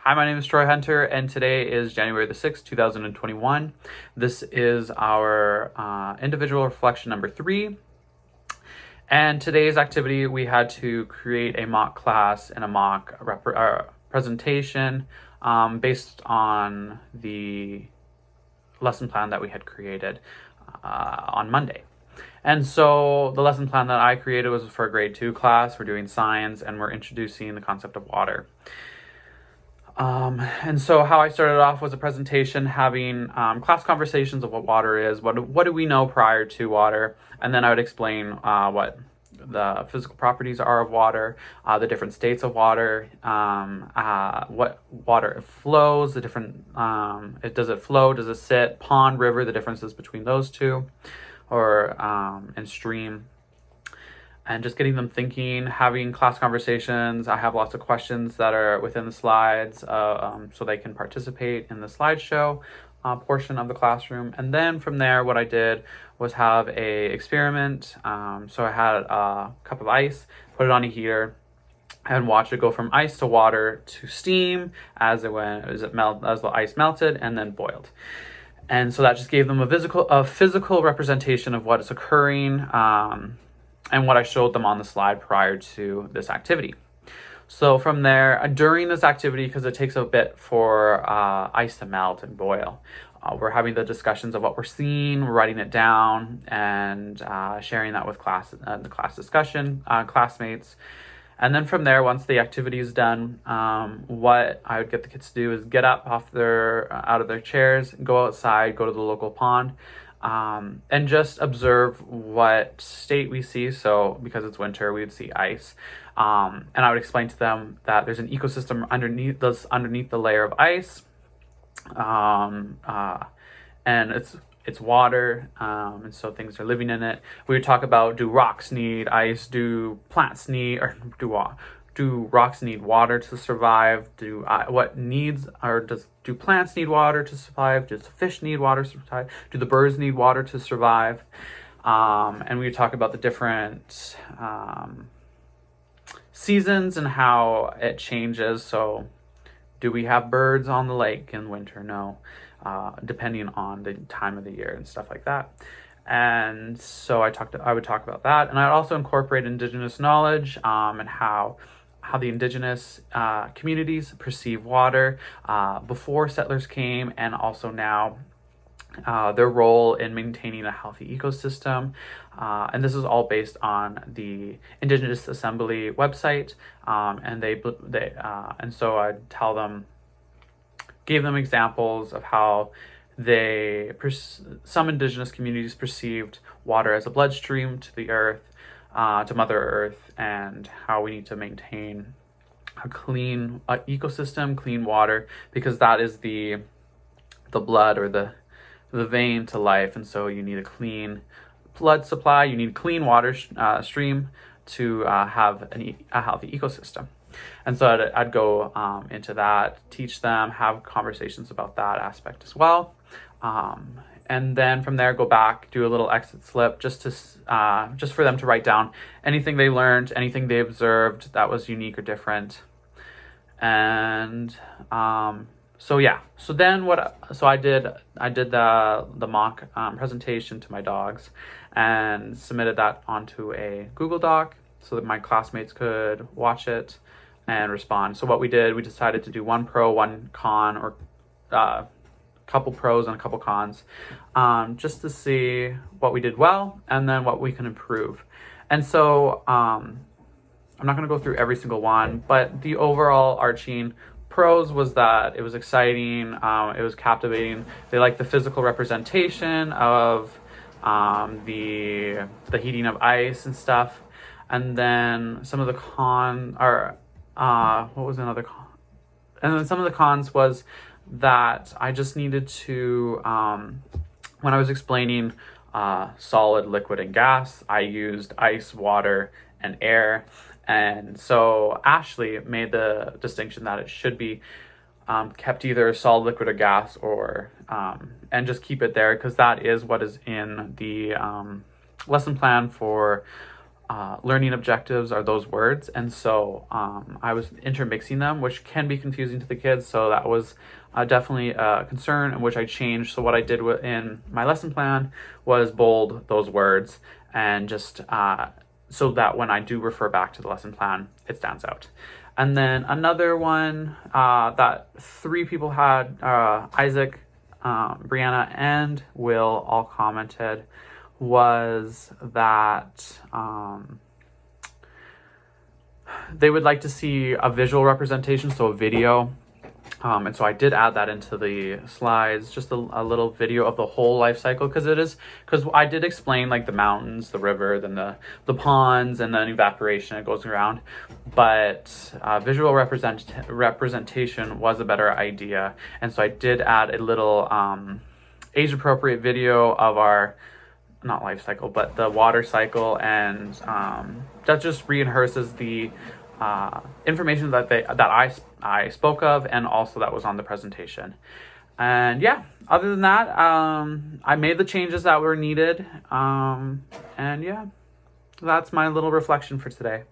Hi, my name is Troy Hunter, and today is January the 6th, 2021. This is our individual reflection number 3. And today's activity, we had to create a mock class and a mock presentation based on the lesson plan that we had created on Monday. And so the lesson plan that I created was for a grade 2 class. We're doing science and we're introducing the concept of water. And so how I started off was a presentation having class conversations of what water is, what do we know prior to water, and then I would explain what the physical properties are of water, the different states of water, what water flows, the different, does it flow, does it sit, pond, river, the differences between those two, or and stream. And just getting them thinking, having class conversations. I have lots of questions that are within the slides so they can participate in the slideshow portion of the classroom. And then from there, what I did was have a experiment. So I had a cup of ice, put it on a heater, and watch it go from ice to water to steam as the ice melted and then boiled. And so that just gave them a physical representation of what is occurring and what I showed them on the slide prior to this activity. So from there, during this activity, because it takes a bit for ice to melt and boil, we're having the discussions of what we're seeing, we're writing it down, and sharing that with the class discussion, classmates. And then from there, once the activity is done, what I would get the kids to do is get up out of their chairs, go outside, go to the local pond, and just observe what state we see. So because it's winter, we would see ice. And I would explain to them that there's an ecosystem underneath the layer of ice. And it's water, and so things are living in it. We would talk about, do rocks need ice? Do plants need, or do rocks need water to survive? Do plants need water to survive? Does the fish need water to survive? Do the birds need water to survive? And we would talk about the different seasons and how it changes. So do we have birds on the lake in winter? No. Depending on the time of the year and stuff like that. And so I would talk about that. And I'd also incorporate Indigenous knowledge and how the Indigenous communities perceive water before settlers came, and also now their role in maintaining a healthy ecosystem. And this is all based on the Indigenous Assembly website. And so I'd gave them examples of how some Indigenous communities perceived water as a bloodstream to the earth, to Mother Earth, and how we need to maintain a clean ecosystem, clean water, because that is the blood or the vein to life. And so you need a clean blood supply, you need a clean water stream to have a healthy ecosystem. And so I'd go into that, teach them, have conversations about that aspect as well. And then from there, go back, do a little exit slip just for them to write down anything they learned, anything they observed that was unique or different. And so I did the mock presentation to my dogs and submitted that onto a Google Doc so that my classmates could watch it and respond. So what we decided to do one pro, one con, or a couple pros and a couple cons, just to see what we did well and then what we can improve. And so I'm not going to go through every single one, but the overall arching pros was that it was exciting, it was captivating. They liked the physical representation of the heating of ice and stuff. And then some of the what was another con? And then some of the cons was that I just needed to, when I was explaining solid, liquid, and gas, I used ice, water, and air. And so Ashley made the distinction that it should be kept either solid, liquid, or gas, or and just keep it there, because that is what is in the lesson plan for learning objectives are those words. And so I was intermixing them, which can be confusing to the kids. So that was definitely a concern, in which I changed. So what I did in my lesson plan was bold those words, and just so that when I do refer back to the lesson plan, it stands out. And then another one that 3 people had, Isaac, Brianna, and Will all commented, was that they would like to see a visual representation, so a video. And so I did add that into the slides, just a little video of the whole life cycle, because I did explain like the mountains, the river, then the ponds, and then evaporation, it goes around. But visual representation was a better idea. And so I did add a little age appropriate video of our, not life cycle, but the water cycle, and that just rehearses the information that I spoke of, and also that was on the presentation. And yeah, other than that, I made the changes that were needed, and yeah, that's my little reflection for today.